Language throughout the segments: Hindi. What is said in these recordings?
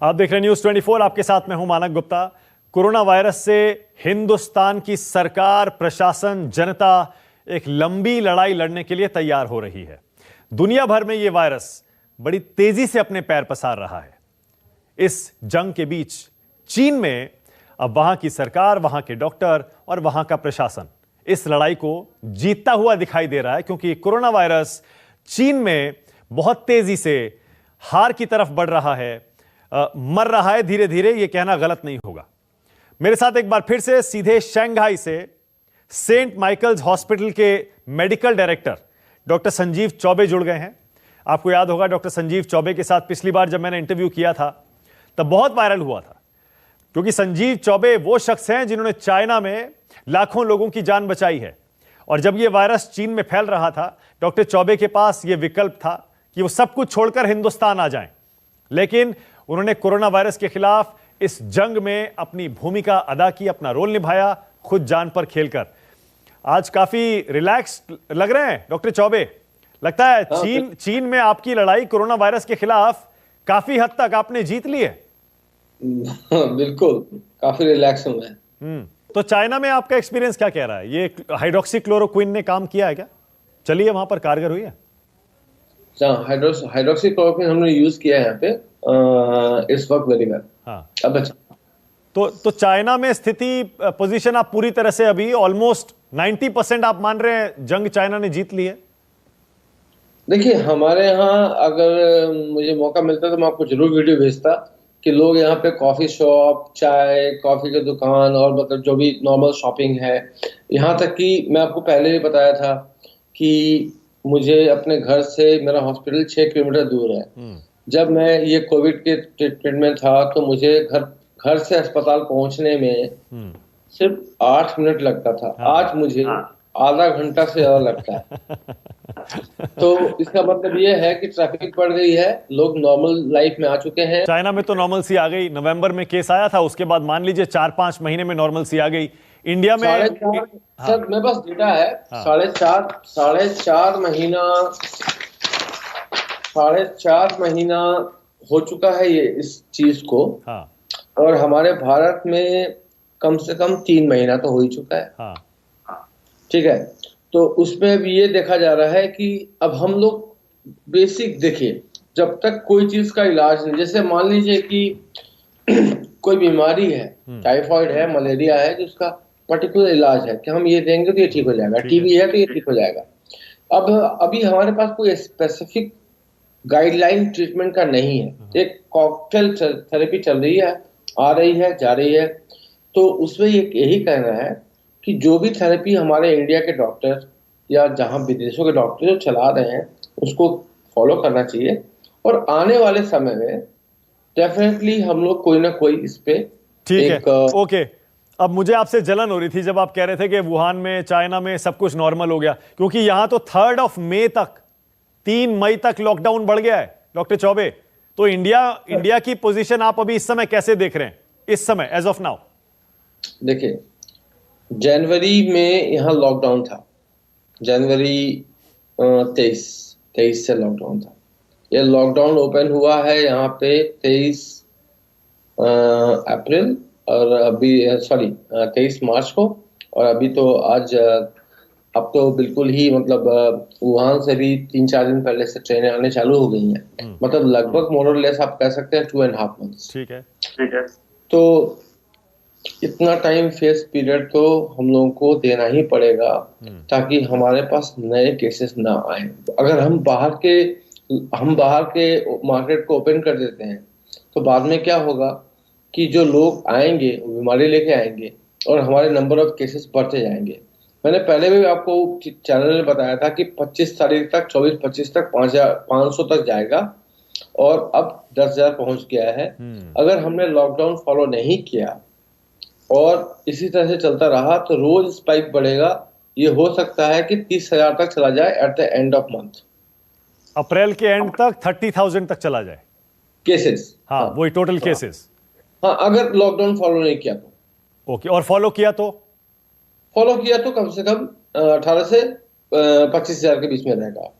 आप देख रहे हैं न्यूज़ 24, आपके साथ मैं हूं मानक गुप्ता। कोरोना वायरस से हिंदुस्तान की सरकार, प्रशासन, जनता एक लंबी लड़ाई लड़ने के लिए तैयार हो रही है। दुनिया भर में यह वायरस बड़ी तेजी से अपने पैर पसार रहा है। इस जंग के बीच चीन में अब वहां की सरकार, वहां के डॉक्टर और वहां का प्रशासन इस लड़ाई को जीतता हुआ दिखाई दे रहा है, क्योंकि कोरोना वायरस चीन में बहुत तेजी से हार की तरफ बढ़ रहा है, मर रहा है धीरे धीरे। यह कहना गलत नहीं होगा। मेरे साथ एक बार फिर से सीधे शंघाई से सेंट माइकल्स हॉस्पिटल के medical director doctor Sanjeev Choubey जुड़ गए हैं। आपको याद होगा डॉक्टर संजीव चौबे के साथ पिछली बार जब मैंने इंटरव्यू किया था तब बहुत वायरल हुआ था, क्योंकि संजीव चौबे वो शख्स हैं जिन्होंने चाइना में लाखों लोगों की जान बचाई है। और जब यह वायरस चीन में फैल रहा था, डॉक्टर चौबे के पास यह विकल्प था कि वो सब कुछ छोड़कर हिंदुस्तान आ जाएं, लेकिन उन्होंने कोरोना वायरस के खिलाफ इस जंग में अपनी भूमिका अदा की, अपना रोल निभाया, खुद जान पर खेलकर। आज काफी रिलैक्स लग रहे हैं डॉक्टर चौबे। लगता है चीन में आपकी लड़ाई कोरोना वायरस के खिलाफ काफी हद तक आपने जीत ली है। बिल्कुल, काफी रिलैक्स हूं मैं। तो चाइना में आपका एक्सपीरियंस क्या कह रहा है? ये हाइड्रोक्सीक्लोरोक्विन ने काम किया है क्या? चलिए, वहां पर कारगर हुई है? हाइड्रोक्सीक्लोरोक्विन हमने यूज किया है यहाँ पे, इस वक्त वेरी वेल। हाँ, अब अच्छा। तो चाइना में स्थिति, पोजीशन आप पूरी तरह से अभी ऑलमोस्ट 90% आप मान रहे हैं जंग चाइना ने जीत ली है? देखिए, हमारे यहाँ अगर मुझे मौका मिलता तो मैं आपको जरूर वीडियो भेजता कि लोग यहाँ पे कॉफी शॉप, चाय, कॉफी की दुकान और मतलब जो भी नॉर्मल शॉपिंग है, यहाँ तक कि मैं आपको पहले भी बताया था कि मुझे अपने घर से मेरा हॉस्पिटल 6 किलोमीटर दूर है। जब मैं ये कोविड के ट्रीटमेंट में था तो मुझे घर से अस्पताल पहुंचने में सिर्फ 8 मिनट लगता था। आज मुझे आधा घंटा से ज्यादा लगता है। तो इसका मतलब ये है कि ट्रैफिक बढ़ गई है, लोग नॉर्मल लाइफ में आ चुके हैं। चाइना में तो नॉर्मल सी आ गई, नवंबर में केस आया था, उसके बाद मान लीजिए 4-5 महीने में नॉर्मल सी आ गई। इंडिया में सर मेरे पास डेटा है, 4.5 महीना हो चुका है ये इस चीज को। और हमारे भारत में कम से कम 3 महीना तो हो ही चुका है। ठीक है, तो उसमें भी ये देखा जा रहा है कि अब हम लोग बेसिक देखिए, जब तक कोई चीज का इलाज नहीं, जैसे मान लीजिए कि कोई बीमारी है, टाइफाइड है, मलेरिया है, जिसका पर्टिकुलर इलाज है कि हम ये देंगे तो ये ठीक हो जाएगा, टीबी है तो ये ठीक हो जाएगा। अब अभी हमारे पास कोई स्पेसिफिक गाइडलाइन ट्रीटमेंट का नहीं है। एक कॉकटेल थेरेपी चल रही है, आ रही है, जा रही है। तो उसमें यही कहना है कि जो भी थेरेपी हमारे इंडिया के डॉक्टर या जहां विदेशों के डॉक्टर जो चला रहे हैं उसको फॉलो करना चाहिए। और आने वाले समय में डेफिनेटली हम लोग कोई ना कोई इस पे ठीक है। ओके, अब मुझे आपसे जलन हो रही थी जब आप कह रहे थे कि वुहान में, चाइना में सब कुछ नॉर्मल हो गया, क्योंकि यहां तो 3 मई तक, 3 मई तक लॉकडाउन बढ़ गया है डॉक्टर चौबे। तो इंडिया की पोजीशन आप अभी इस समय कैसे देख रहे हैं, इस समय एज ऑफ नाउ? देखिए, जनवरी में यहाँ लॉकडाउन था, जनवरी 23 से लॉकडाउन था। यह लॉकडाउन ओपन हुआ है यहाँ पे 23 अप्रैल और अभी 23 मार्च को। और अभी तो आज अब तो बिल्कुल ही मतलब वुहान से भी 3-4 दिन पहले से ट्रेनें आने चालू हो गई हैं। मतलब लगभग मोर और लेस आप कह सकते हैं 2.5 मंथ्स। ठीक है। तो इतना टाइम फेस पीरियड तो हम लोगों को देना ही पड़ेगा ताकि हमारे पास नए केसेस ना आए। अगर हम बाहर के मार्केट को ओपन कर देते हैं तो बाद में क्या होगा कि जो लोग आएंगे वो बीमारी लेके आएंगे और हमारे नंबर ऑफ केसेस बढ़ते जाएंगे। मैंने पहले भी आपको चैनल में बताया था कि 25 तारीख तक, 24-25 तक 500 तक जाएगा और अब 10,000 पहुंच गया है। अगर हमने लॉकडाउन फॉलो नहीं किया और इसी तरह से चलता रहा तो रोज स्पाइक बढ़ेगा। ये हो सकता है कि 30,000 तक चला जाए at the end of month. अप्रैल के एंड तक 30,000 तक चला जाए केसेस। हाँ, वही टोटल केसेस। हाँ, अगर लॉकडाउन फॉलो नहीं किया तो। ओके, और फॉलो किया तो कम से कम 18 से 25,000 के बीच में रहेगा।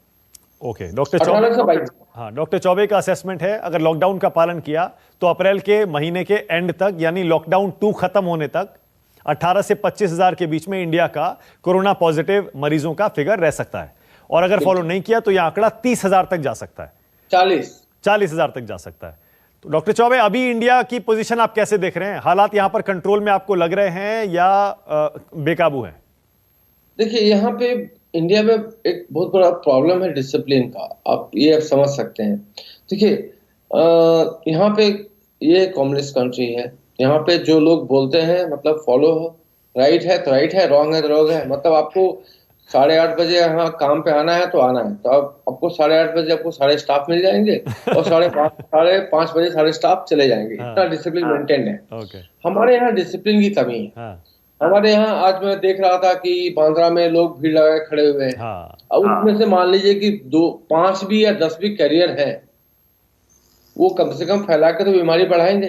ओके डॉक्टर 18 से 22। हाँ, डॉक्टर चौबे का असेसमेंट है अगर लॉकडाउन का पालन किया तो अप्रैल के महीने के एंड तक यानी लॉकडाउन 2 खत्म होने तक 18 से 25 हजार के बीच में इंडिया का कोरोना पॉजिटिव मरीजों का फिगर रह सकता है। और अगर फॉलो नहीं किया तो यह आंकड़ा 30 हजार तक जा सकता है, 40 हजार तक जा सकता है। तो डॉक्टर चौबे, अभी इंडिया की पोजीशन आप कैसे देख रहे हैं? हालात यहां पर कंट्रोल में आपको लग रहे हैं या बेकाबू हैं? देखिए, यहाँ पे इंडिया में एक बहुत बड़ा प्रॉब्लम है डिसिप्लिन का, आप ये समझ सकते हैं। देखिए, यहाँ पे ये कम्युनिस्ट कंट्री है, यहाँ पे जो लोग बोलते हैं मतलब फॉलो हो, राइट है तो राइट है, रॉन्ग है तो रॉन्ग है। मतलब आपको 8:30 बजे यहाँ काम पे आना है तो आना है, तो आपको 8:30 बजे आपको सारे स्टाफ मिल जाएंगे और 5:30 बजे सारे स्टाफ चले जाएंगे। इतना डिसिप्लिन मेंटेन है। हमारे यहाँ डिसिप्लिन की कमी है। हमारे यहाँ आज मैं देख रहा था कि बांद्रा में लोग भीड़ लगा खड़े हुए हैं। अब उसमें से मान लीजिए कि 5 भी या 10 भी कैरियर है, वो कम से कम फैला के तो बीमारी बढ़ाएंगे।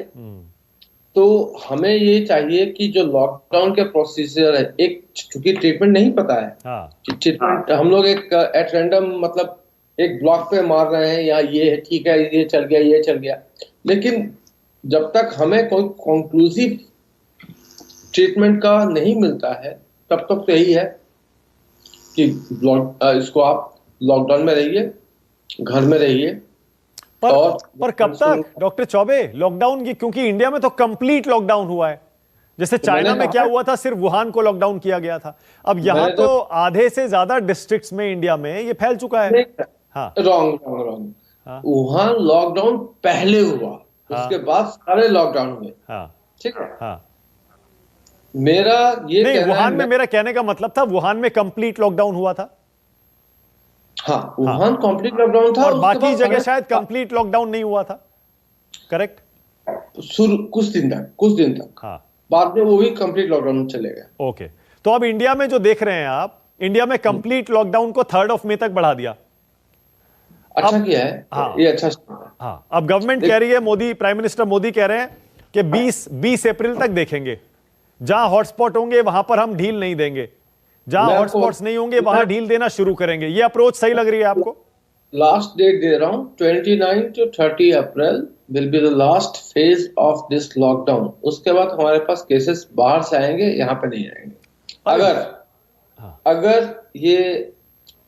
तो हमें ये चाहिए कि जो लॉकडाउन के प्रोसीजर है, एक चूंकि ट्रीटमेंट नहीं पता है, ट्रीटमेंट हम लोग एक एट रैंडम मतलब एक ब्लॉक पे मार रहे हैं, या ये ठीक है, ये चल गया, ये चल गया। लेकिन जब तक हमें कोई कंक्लूसिव ट्रीटमेंट का नहीं मिलता है तब तक तो यही है कि इसको आप लॉकडाउन में रहिए, घर में रहिए। पर कब तक डॉक्टर चौबे लॉकडाउन की? क्योंकि इंडिया में तो कंप्लीट लॉकडाउन हुआ है। जैसे चाइना में क्या हुआ था, सिर्फ वुहान को लॉकडाउन किया गया था। अब यहाँ तो आधे से ज्यादा डिस्ट्रिक्ट्स में इंडिया में ये फैल चुका है। रॉन्ग। वुहान लॉकडाउन पहले हुआ, उसके बाद सारे लॉकडाउन हुए। ठीक है। मेरा ये नहीं, वुहान में मेरा कहने का मतलब था वुहान में कंप्लीट लॉकडाउन हुआ था। हाँ, वुहान कंप्लीट लॉकडाउन था और बाकी जगह शायद कंप्लीट लॉकडाउन नहीं हुआ था। करेक्ट? कुछ दिन तक हाँ, बाद में वो भी कंप्लीट लॉकडाउन चले गए। ओके, तो अब इंडिया में जो देख रहे हैं आप, इंडिया में कंप्लीट लॉकडाउन को 3 मई तक बढ़ा दिया। अच्छा किया है। हाँ, ये अच्छा। हाँ, अब गवर्नमेंट कह रही है, मोदी, प्राइम मिनिस्टर मोदी कह रहे हैं कि 20 अप्रैल तक देखेंगे। जहां हॉटस्पॉट होंगे वहां पर हम ढील नहीं देंगे, जहां हॉटस्पॉट्स नहीं होंगे वहां ढील देना शुरू करेंगे। ये अप्रोच सही लग रही है आपको? लास्ट डेट दे रहा हूं, 29 to 30 April will be the last phase of this lockdown. उसके बाद हमारे पास केसेस बाहर से आएंगे, यहाँ पे नहीं आएंगे। अगर ये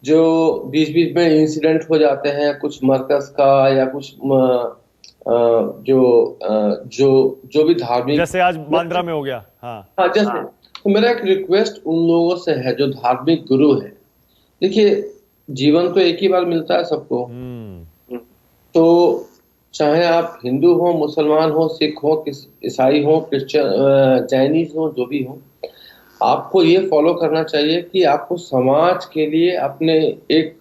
जो बीच में इंसिडेंट हो जाते हैं कुछ मरकज का या कुछ जो भी धार्मिक, जैसे आज बांद्रा में हो गया। हाँ जैसे, तो मेरा एक रिक्वेस्ट उन लोगों से है जो धार्मिक गुरु है। देखिए, जीवन तो एक ही बार मिलता है सबको। तो चाहे आप हिंदू हो, मुसलमान हो, सिख हो, ईसाई हो, क्रिश्चियन, चाइनीज हो, जो भी हो, आपको ये फॉलो करना चाहिए कि आपको समाज के लिए अपने एक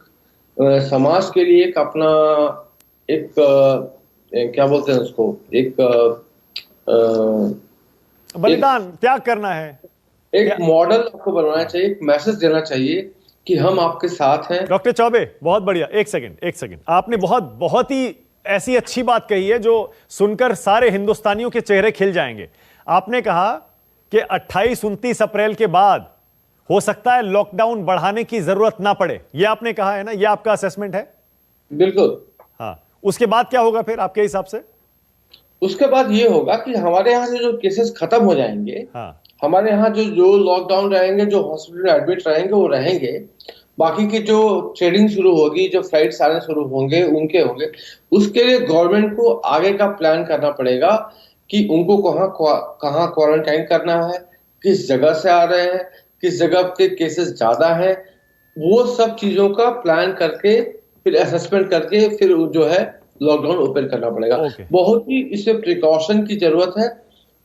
समाज के लिए एक अपना एक क्या बोलते हैं उसको, एक बलिदान, त्याग करना है। एक मॉडल आपको बनवाना चाहिए, एक मैसेज देना चाहिए कि हम आपके साथ हैं। डॉक्टर चौबे, बहुत बढ़िया। एक सेकंड, आपने बहुत ही ऐसी अच्छी बात कही है जो सुनकर सारे हिंदुस्तानियों के चेहरे खिल जाएंगे। आपने कहा कि 28-29 अप्रैल के बाद हो सकता है लॉकडाउन बढ़ाने की जरूरत ना पड़े। यह आपने कहा है ना, यह आपका असेसमेंट है? बिल्कुल। हाँ, उसके बाद क्या होगा फिर आपके हिसाब से? उसके बाद ये होगा कि हमारे यहाँ से जो केसेस खत्म हो जाएंगे, हमारे यहाँ जो लॉकडाउन रहेंगे, जो हॉस्पिटल एडमिट रहेंगे वो रहेंगे। बाकी की जो ट्रेडिंग शुरू होगी, जो फ्लाइट्स आने शुरू होंगे उनके होंगे। उसके लिए गवर्नमेंट को आगे का प्लान करना पड़ेगा कि उनको कहाँ क्वारंटाइन करना है, किस जगह से आ रहे हैं, किस जगह के केसेस ज्यादा हैं, वो सब चीजों का प्लान करके फिर असेसमेंट करके फिर जो है लॉकडाउन ओपन करना पड़ेगा। बहुत ही इसमें प्रिकॉशन की जरूरत है।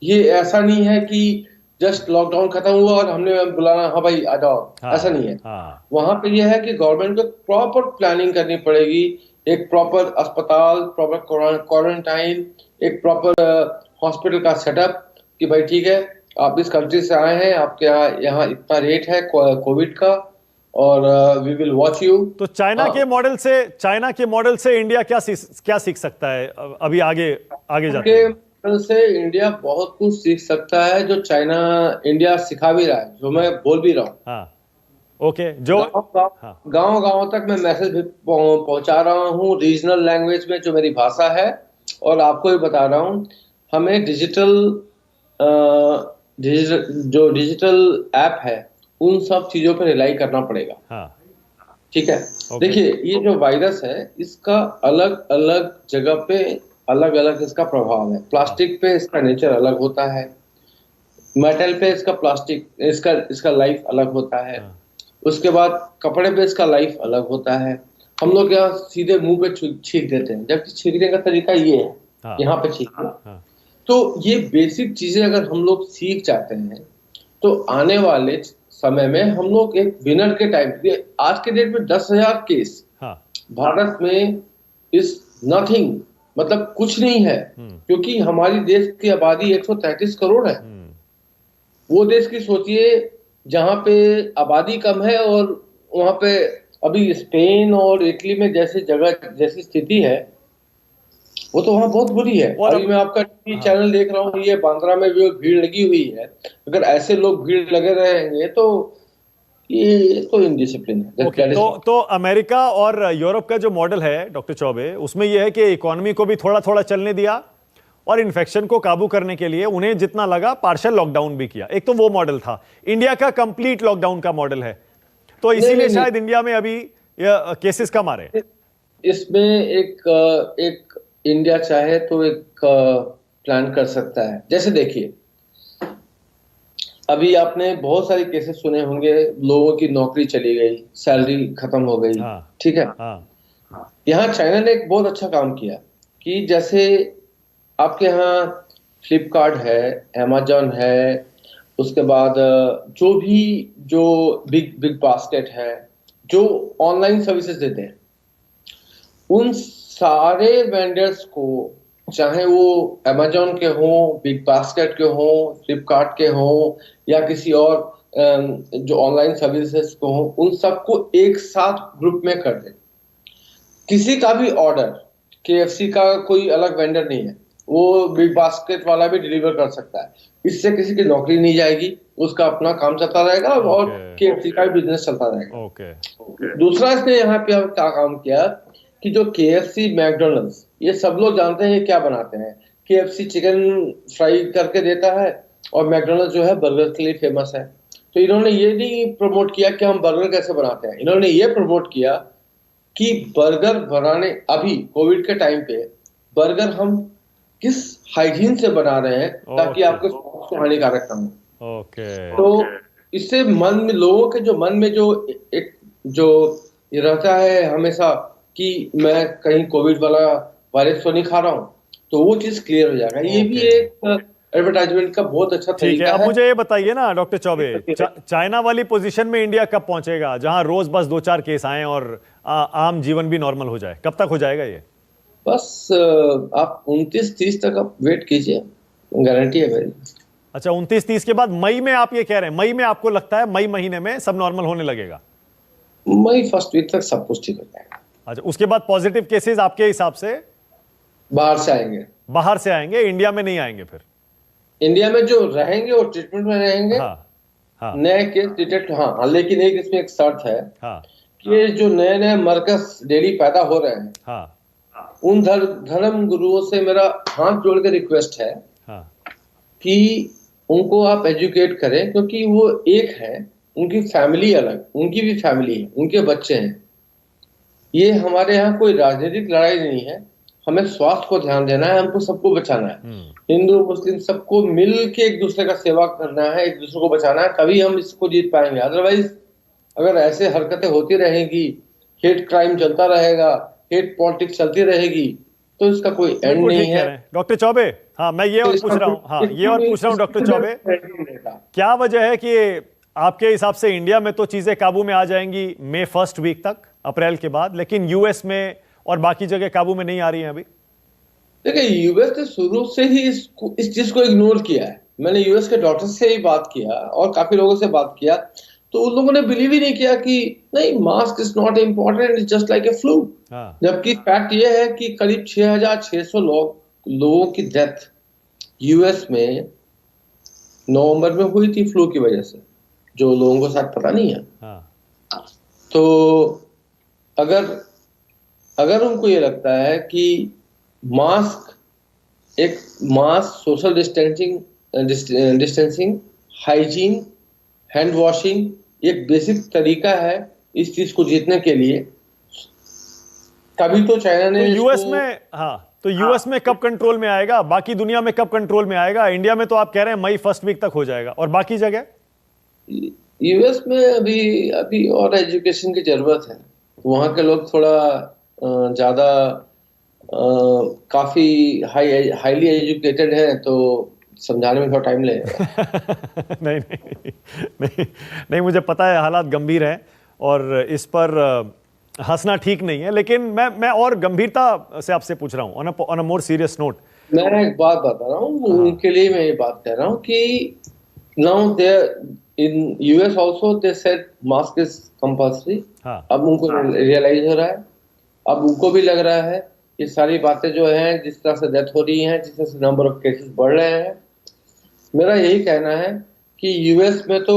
ये ऐसा नहीं है कि जस्ट लॉकडाउन खत्म हुआ और हमने बुलाना, हाँ भाई आ जाओ, ऐसा नहीं है। वहां पे ये है कि गवर्नमेंट को प्रॉपर प्लानिंग करनी पड़ेगी, एक प्रॉपर अस्पताल, प्रॉपर क्वारंटाइन, एक प्रॉपर हॉस्पिटल का सेटअप कि भाई ठीक है, आप इस कंट्री से आए हैं, आपके यहाँ इतना रेट है कोविड का और वी विल वॉच यू। तो चाइना के मॉडल से इंडिया क्या सीख सकता है अभी आगे जाके? मॉडल से इंडिया बहुत कुछ सीख सकता है, जो इंडिया सिखा भी रहा है, जो मैं बोल भी रहा हूँ। ओके, जो गांव गांव तक मैं मैसेज भी पहुंचा रहा हूं रीजनल लैंग्वेज में, जो मेरी भाषा है। और आपको भी बता रहा हूं, हमें जो डिजिटल ऐप है उन सब चीजों पर रिलाई करना पड़ेगा। हाँ, ठीक है। देखिए, ये जो वायरस है इसका अलग अलग जगह पे अलग अलग इसका प्रभाव है। प्लास्टिक पे इसका नेचर अलग होता है, मेटल पे इसका लाइफ अलग होता है। उसके बाद कपड़े पे इसका लाइफ अलग होता है। हम लोग यहाँ सीधे मुंह पे छींक देते हैं, जबकि छींकने का तरीका ये है, यहाँ पे छींकना। तो ये बेसिक चीजें अगर हम लोग सीख जाते हैं तो आने वाले समय में हम लोग एक विनर के टाइप, आज के डेट में 10,000 केस भारत में इज नथिंग, मतलब कुछ नहीं है। क्योंकि हमारी देश की आबादी 133 करोड़ है। वो देश की सोचिए जहां पे आबादी कम है और वहां पे अभी स्पेन और इटली में जैसी स्थिति है, वो तो वहां बहुत बुरी है। अभी मैं आपका टीवी चैनल देख रहा हूँ, ये बांद्रा में भी भीड़ लगी हुई है। अगर ऐसे लोग भीड़ लगे रहेंगे तो ये तो इनडिसिप्लिन है। तो अमेरिका और यूरोप का जो मॉडल है डॉक्टर चौबे, उसमें यह है कि इकोनॉमी को भी थोड़ा थोड़ा चलने दिया और इन्फेक्शन को काबू करने के लिए उन्हें जितना लगा पार्शियल लॉकडाउन भी किया। एक तो वो मॉडल था। इंडिया का कंप्लीट लॉकडाउन का मॉडल है, तो इसीलिए शायद इंडिया में अभी केसेस कम आ रहे हैं। इसमें एक इंडिया चाहे तो एक प्लान कर सकता है। जैसे देखिए, अभी आपने बहुत सारे केसेस सुने होंगे, लोगों की नौकरी चली गई, सैलरी खत्म हो गई। ठीक है। यहाँ चाइना ने एक बहुत अच्छा काम किया कि जैसे आपके यहाँ फ्लिपकार्ट है, अमेजॉन है, उसके बाद जो बिग बास्केट है, जो ऑनलाइन सर्विसेज देते हैं, उन सारे वेंडर्स को, चाहे वो अमेजॉन के हों, बिग बास्केट के हों, फ्लिपकार्ट के हों या किसी और जो ऑनलाइन सर्विसेज को हों, उन सबको एक साथ ग्रुप में कर दें। किसी का भी ऑर्डर, KFC का कोई अलग वेंडर नहीं है, वो बिग बास्केट वाला भी डिलीवर कर सकता है। इससे किसी की नौकरी नहीं जाएगी, उसका अपना काम चलता रहेगा और KFC का भी बिजनेस चलता रहेगा। दूसरा, इसने यहाँ पे क्या काम किया कि जो KFC, मैकडोनल्ड्स, ये सब लोग जानते हैं क्या बनाते हैं। KFC चिकन फ्राई करके देता है और मैकडोनल्ड्स जो है बर्गर के लिए फेमस है। तो इन्होंने ये नहीं प्रमोट किया कि हम बर्गर कैसे बनाते हैं, इन्होंने ये प्रमोट किया कि बर्गर बनाने, अभी कोविड के टाइम पे बर्गर हम किस हाइजीन से बना रहे हैं ताकि आपके स्वास्थ्य को हानिकारक ना हो। तो इससे मन में, लोगों के जो मन में जो रहता है हमेशा कि मैं कहीं कोविड वाला वायरस तो नहीं खा रहा हूं, तो वो चीज क्लियर हो जाएगा। ये भी एक एडवर्टाइजमेंट का बहुत अच्छा तरीका है। अब मुझे ये बताइए ना डॉक्टर चौबे, चाइना वाली पोजीशन में इंडिया कब पहुंचेगा, जहां रोज बस 2-4 केस आए और आम जीवन भी नॉर्मल हो जाए? कब तक हो जाएगा ये? बस आप 29-30 तक आप वेट कीजिए, गारंटी है मेरी। अच्छा, 29-30 के बाद मई में आप ये कह रहे हैं? मई में आपको लगता है मई महीने में सब नॉर्मल होने लगेगा? मई फर्स्ट वीक तक सब कुछ ठीक हो जाएगा। अच्छा, उसके बाद पॉजिटिव केसेस आपके हिसाब से बाहर से आएंगे? बाहर से आएंगे, इंडिया में नहीं आएंगे? फिर इंडिया में जो रहेंगे वो ट्रीटमेंट में रहेंगे। नए केस डिटेक्ट, लेकिन इसमें एक शर्त है कि जो नए नए मरकज डेली पैदा हो रहे हैं, उन धर्म गुरुओं से मेरा हाथ जोड़ के रिक्वेस्ट है कि उनको आप एजुकेट करें, क्योंकि वो एक है, उनकी फैमिली अलग, उनकी भी फैमिली है, उनके बच्चे हैं। ये हमारे यहाँ कोई राजनीतिक लड़ाई नहीं है, हमें स्वास्थ्य को ध्यान देना है, हमको सबको बचाना है। हिंदू मुस्लिम सबको मिल के एक दूसरे का सेवा करना है, एक दूसरे को बचाना है, तभी हम इसको जीत पाएंगे। अदरवाइज अगर ऐसे हरकतें होती रहेगी, हेट क्राइम चलता रहेगा, हेट पॉलिटिक्स चलती रहेगी, तो इसका कोई एंड नहीं है। डॉक्टर चौबे, मैं ये और पूछ रहा हूँ डॉक्टर चौबे, क्या वजह है कि आपके हिसाब से इंडिया में तो चीजें काबू में आ जाएंगी मई फर्स्ट वीक तक, अप्रैल के बाद, लेकिन यूएस में और बाकी जगह काबू में नहीं आ रही हैं अभी? देखिए, यूएस ने शुरू से ही इस चीज को इग्नोर किया है। मैंने यूएस के डॉक्टर से ही बात किया और काफी लोगों से बात किया, तो उन लोगों ने बिलीव ही नहीं किया कि नहीं, mask is not important, it's just like a flu. जबकि फैक्ट ये है कि करीब 6,600 लोगों की डेथ यूएस में नवंबर में हुई थी फ्लू की वजह से, जो लोगों को शायद पता नहीं है। तो अगर अगर उनको ये लगता है कि mask social distancing, hygiene, hand washing एक बेसिक तरीका है इस चीज को जीतने के लिए, तभी तो चाइना ने यूएस में, तो यूएस में कब कंट्रोल में आएगा, बाकी दुनिया में कब कंट्रोल में आएगा? इंडिया में तो आप कह रहे हैं मई फर्स्ट वीक तक हो जाएगा, और बाकी जगह? यूएस में अभी और एजुकेशन की जरूरत है। वहां के लोग थोड़ा ज्यादा काफी हाईली एजुकेटेड हैं, तो समझाने में थोड़ा टाइम लगेगा। नहीं, नहीं नहीं नहीं, मुझे पता है हालात गंभीर हैं और इस पर हंसना ठीक नहीं है, लेकिन मैं और गंभीरता से आपसे पूछ रहा हूं on a more serious note. मैं एक बात बता रहा हूँ, उनके लिए मैं ये बात कह रहा हूँ कि now they in US also they said mask is compulsory. अब उनको रियलाइज हो रहा है, अब उनको भी लग रहा है ये सारी बातें जो हैं, जिस तरह से डेथ हो रही हैं, जिस तरह से नंबर ऑफ केसेस बढ़ रहे हैं, मेरा यही कहना है कि यूएस में तो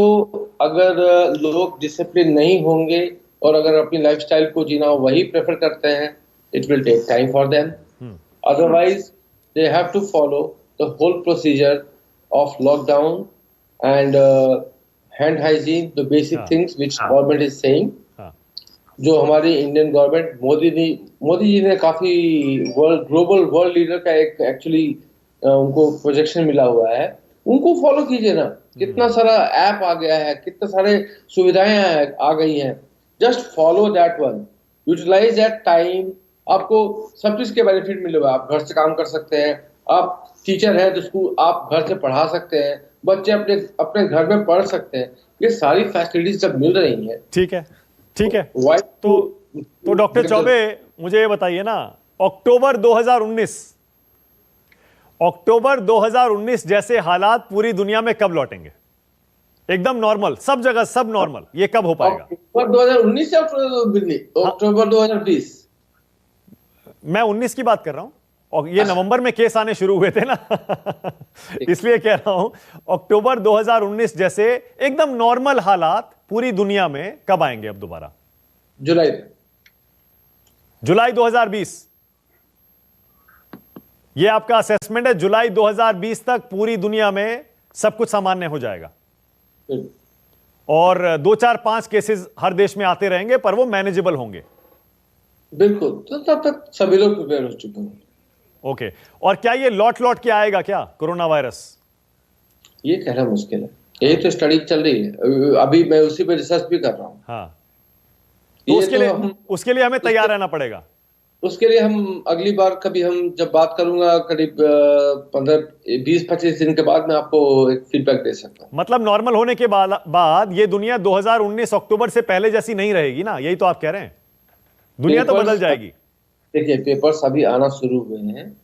अगर लोग डिसिप्लिन नहीं होंगे और अगर अपनी लाइफस्टाइल को जीना वही प्रेफर करते हैं, it will take time for them. Otherwise they have to follow the whole procedure of lockdown and hand hygiene, the basic things which government is saying. जो हमारी इंडियन गवर्नमेंट मोदी जी ने काफी ग्लोबल वर्ल्ड लीडर का एक एक्चुअली उनको प्रोजेक्शन मिला हुआ है, उनको फॉलो कीजिए ना। कितना सारा ऐप आ गया है, कितने सारे सुविधाएं आ गई हैं, just follow that one, utilise that time. आपको सब चीज के बेनिफिट मिलेगा। आप घर से काम कर सकते हैं, आप टीचर हैं तो उसको आप घर से पढ़ा सकते हैं, बच्चे अपने घर में पढ़ सकते हैं। ये सारी फैसिलिटीज जब मिल रही हैं, ठीक है तो डॉक्टर चौबे मुझे ये बताइए ना, अक्टूबर 2019 जैसे हालात पूरी दुनिया में कब लौटेंगे? एकदम नॉर्मल, सब जगह सब नॉर्मल, ये कब हो पाएगा? अक्टूबर 2019 या अक्टूबर 2020? मैं 19 की बात कर रहा हूं, और ये नवंबर में केस आने शुरू हुए थे ना इसलिए कह रहा हूं अक्टूबर 2019 जैसे एकदम नॉर्मल हालात पूरी दुनिया में कब आएंगे अब दोबारा? जुलाई 2020, ये आपका असेसमेंट है? जुलाई 2020 तक पूरी दुनिया में सब कुछ सामान्य हो जाएगा और 2-4-5 केसेस हर देश में आते रहेंगे, पर वो मैनेजेबल होंगे। बिल्कुल, तो तब तक सभी लोग प्रिपेयर हो चुके हैं। ओके, और क्या ये लौट के आएगा क्या कोरोना वायरस? ये कहना मुश्किल है, यही तो स्टडी चल रही है अभी, मैं उसी पे रिसर्च भी कर रहा हूँ। तो उसके लिए हमें तैयार रहना पड़ेगा। उसके लिए हम अगली बार कभी हम जब बात करूंगा, करीब 15-20-25 दिन के बाद मैं आपको एक फीडबैक दे सकता हूँ। मतलब नॉर्मल होने के बाद ये दुनिया 2019 अक्टूबर से पहले जैसी नहीं रहेगी ना, यही तो आप कह रहे हैं? दुनिया तो बदल जाएगी। देखिए, पेपर्स अभी आना शुरू हुए हैं,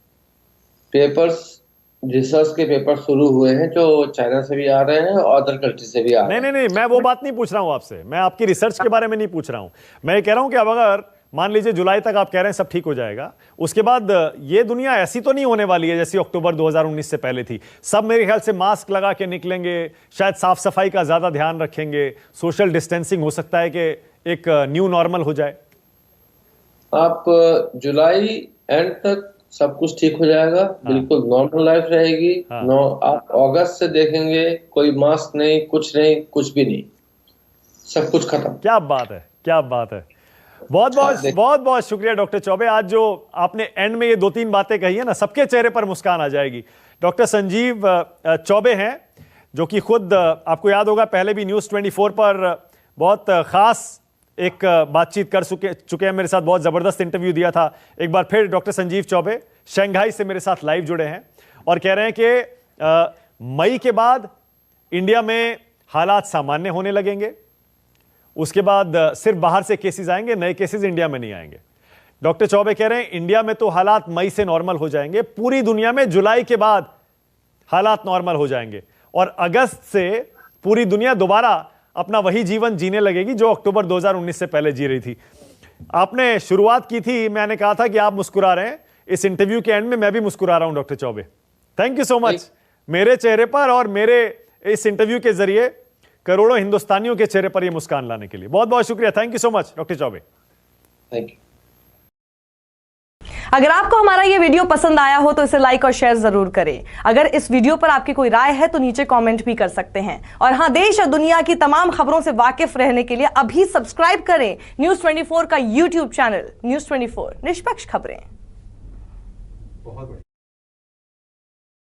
रिसर्च के पेपर शुरू हुए हैं, जो चाइना से भी आ रहे हैं और अदर कंट्री से भी आ रहे हैं। नहीं, मैं वो बात नहीं पूछ रहा हूं आपसे, मैं आपकी रिसर्च के बारे में नहीं पूछ रहा हूं। मैं ये कह रहा हूं कि अब अगर मान लीजिए जुलाई तक आप कह रहे हैं सब ठीक हो जाएगा, उसके बाद ये दुनिया ऐसी तो नहीं होने वाली है जैसी अक्टूबर 2019 से पहले थी। सब मेरे ख्याल से मास्क लगा के निकलेंगे, शायद साफ सफाई का ज्यादा ध्यान रखेंगे, सोशल डिस्टेंसिंग, हो सकता है कि एक न्यू नॉर्मल हो जाए। आप जुलाई एंड तक सब कुछ ठीक हो जाएगा। बिल्कुल नॉर्मल लाइफ रहेगी। आप अगस्त से देखेंगे कोई मास्क नहीं, कुछ नहीं, कुछ भी नहीं, सब कुछ खत्म। क्या बात है, क्या बात है। बहुत बहुत शुक्रिया डॉक्टर चौबे। आज जो आपने एंड में ये 2-3 बातें कही है ना, सबके चेहरे पर मुस्कान आ जाएगी। डॉक्टर संजीव चौबे हैं, जो कि खुद आपको याद होगा पहले भी न्यूज़ 24 पर बहुत खास एक बातचीत कर चुके हैं मेरे साथ, बहुत ज़बरदस्त इंटरव्यू दिया था। एक बार फिर डॉक्टर संजीव चौबे शंघाई से मेरे साथ लाइव जुड़े हैं और कह रहे हैं कि मई के बाद इंडिया में हालात सामान्य होने लगेंगे, उसके बाद सिर्फ बाहर से केसेस आएंगे, नए केसेस इंडिया में नहीं आएंगे। डॉक्टर चौबे कह रहे हैं इंडिया में तो हालात मई से नॉर्मल हो जाएंगे, पूरी दुनिया में जुलाई के बाद हालात नॉर्मल हो जाएंगे और अगस्त से पूरी दुनिया दोबारा अपना वही जीवन जीने लगेगी जो अक्टूबर 2019 से पहले जी रही थी। आपने शुरुआत की थी, मैंने कहा था कि आप मुस्कुरा रहे हैं, इस इंटरव्यू के एंड में मैं भी मुस्कुरा रहा हूं doctor Choubey. Thank you so much. मेरे चेहरे पर और मेरे इस इंटरव्यू के जरिए करोड़ों हिंदुस्तानियों के चेहरे पर यह मुस्कान लाने के लिए। बहुत बहुत शुक्रिया। Thank you so much doctor Choubey. Thank you. अगर आपको हमारा ये वीडियो पसंद आया हो तो इसे लाइक और शेयर जरूर करें। अगर इस वीडियो पर आपकी कोई राय है तो नीचे कमेंट भी कर सकते हैं। और हां, देश और दुनिया की तमाम खबरों से वाकिफ रहने के लिए अभी सब्सक्राइब करें न्यूज़ 24 का यूट्यूब चैनल न्यूज़ 24 निष्पक्ष खबरें।